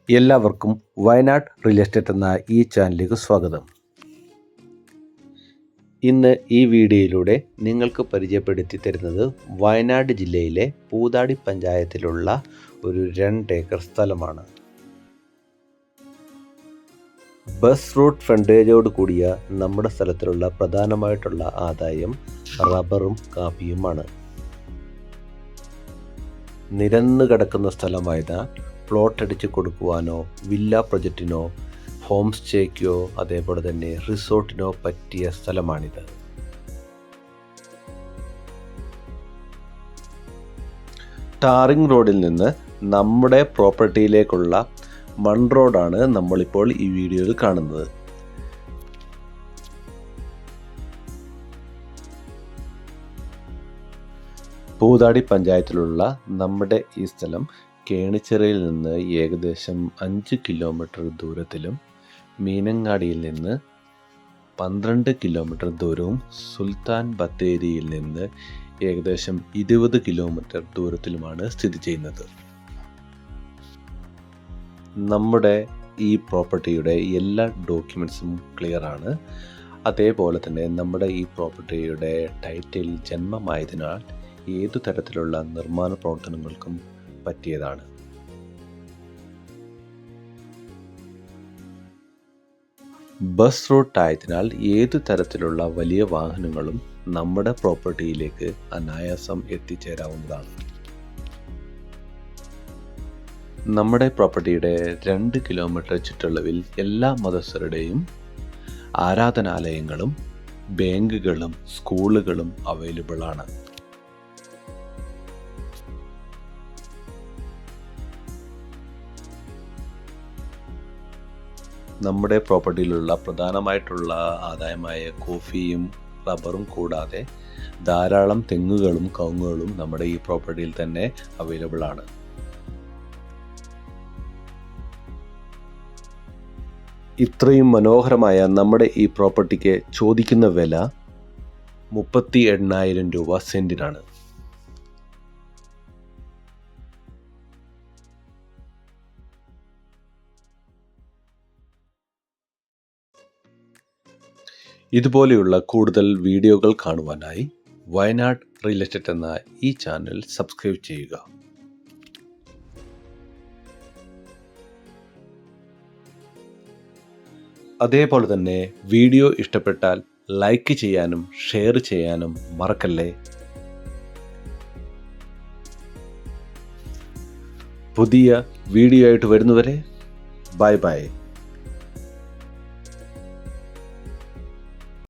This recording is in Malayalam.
എല്ലാവർക്കും വയനാട് റിയൽ എസ്റ്റേറ്റ് എന്ന ഈ ചാനലിലേക്ക് സ്വാഗതം. ഇന്ന് ഈ വീഡിയോയിലൂടെ നിങ്ങൾക്ക് പരിചയപ്പെടുത്തി തരുന്നത് വയനാട് ജില്ലയിലെ പൂതാടി പഞ്ചായത്തിലുള്ള ഒരു 2 ഏക്കർ സ്ഥലമാണ്. ബസ് റൂട്ട് ഫ്രണ്ടേജോട് കൂടിയ നമ്മുടെ സ്ഥലത്തിലുള്ള പ്രധാനമായിട്ടുള്ള ആദായം റബ്ബറും കാപ്പിയുമാണ്. നിരന്നു കിടക്കുന്ന സ്ഥലമായതിനാൽ പ്ലോട്ട് അടിച്ച് കൊടുക്കുവാനോ വില്ല പ്രൊജക്റ്റിനോ ഹോം സ്റ്റേക്കോ അതേപോലെ തന്നെ റിസോർട്ടിനോ പറ്റിയ സ്ഥലമാണിത്. ടാറിംഗ് റോഡിൽ നിന്ന് നമ്മുടെ പ്രോപ്പർട്ടിയിലേക്കുള്ള മൺ റോഡാണ് നമ്മളിപ്പോൾ ഈ വീഡിയോയിൽ കാണുന്നത്. പൂതാടി പഞ്ചായത്തിലുള്ള നമ്മുടെ ഈ സ്ഥലം കേണിച്ചിറയിൽ നിന്ന് ഏകദേശം 5 കിലോമീറ്റർ ദൂരത്തിലും മീനങ്ങാടിയിൽ നിന്ന് 12 കിലോമീറ്റർ ദൂരവും സുൽത്താൻ ബത്തേരിയിൽ നിന്ന് ഏകദേശം 20 കിലോമീറ്റർ ദൂരത്തിലുമാണ് സ്ഥിതി ചെയ്യുന്നത്. നമ്മുടെ ഈ പ്രോപ്പർട്ടിയുടെ എല്ലാ ഡോക്യുമെൻറ്റ്സും ക്ലിയർ ആണ്. അതേപോലെ തന്നെ നമ്മുടെ ഈ പ്രോപ്പർട്ടിയുടെ ടൈറ്റിൽ ജന്മമായതിനാൽ ഏതു തരത്തിലുള്ള നിർമ്മാണ പ്രവർത്തനങ്ങൾക്കും പറ്റിയതാണ്. ബസ് റൂട്ട് ആയതിനാൽ ഏതു തരത്തിലുള്ള വലിയ വാഹനങ്ങളും നമ്മുടെ പ്രോപ്പർട്ടിയിലേക്ക് അനായാസം എത്തിച്ചേരാവുന്നതാണ്. നമ്മുടെ പ്രോപ്പർട്ടിയുടെ 2 കിലോമീറ്റർ ചുറ്റളവിൽ എല്ലാ മതസ്ഥരുടെയും ആരാധനാലയങ്ങളും ബാങ്കുകളും സ്കൂളുകളും അവൈലബിൾ ആണ്. നമ്മുടെ പ്രോപ്പർട്ടിയിലുള്ള പ്രധാനമായിട്ടുള്ള ആദായമായ കോഫിയും റബ്ബറും കൂടാതെ ധാരാളം തെങ്ങുകളും കവുങ്ങുകളും നമ്മുടെ ഈ പ്രോപ്പർട്ടിയിൽ തന്നെ അവൈലബിൾ ആണ്. ഇത്രയും മനോഹരമായ നമ്മുടെ ഈ പ്രോപ്പർട്ടിക്ക് ചോദിക്കുന്ന വില 38,000 രൂപ സെന്റിനാണ്. ഇതുപോലെയുള്ള കൂടുതൽ വീഡിയോകൾ കാണുവാനായി വയനാട് റിയൽ എസ്റ്റേറ്റ് എന്ന ഈ ചാനൽ സബ്സ്ക്രൈബ് ചെയ്യുക. അതേപോലെ തന്നെ വീഡിയോ ഇഷ്ടപ്പെട്ടാൽ ലൈക്ക് ചെയ്യാനും ഷെയർ ചെയ്യാനും മറക്കല്ലേ. പുതിയ വീഡിയോ ആയിട്ട് വരുന്നവരെ ബൈ ബൈ.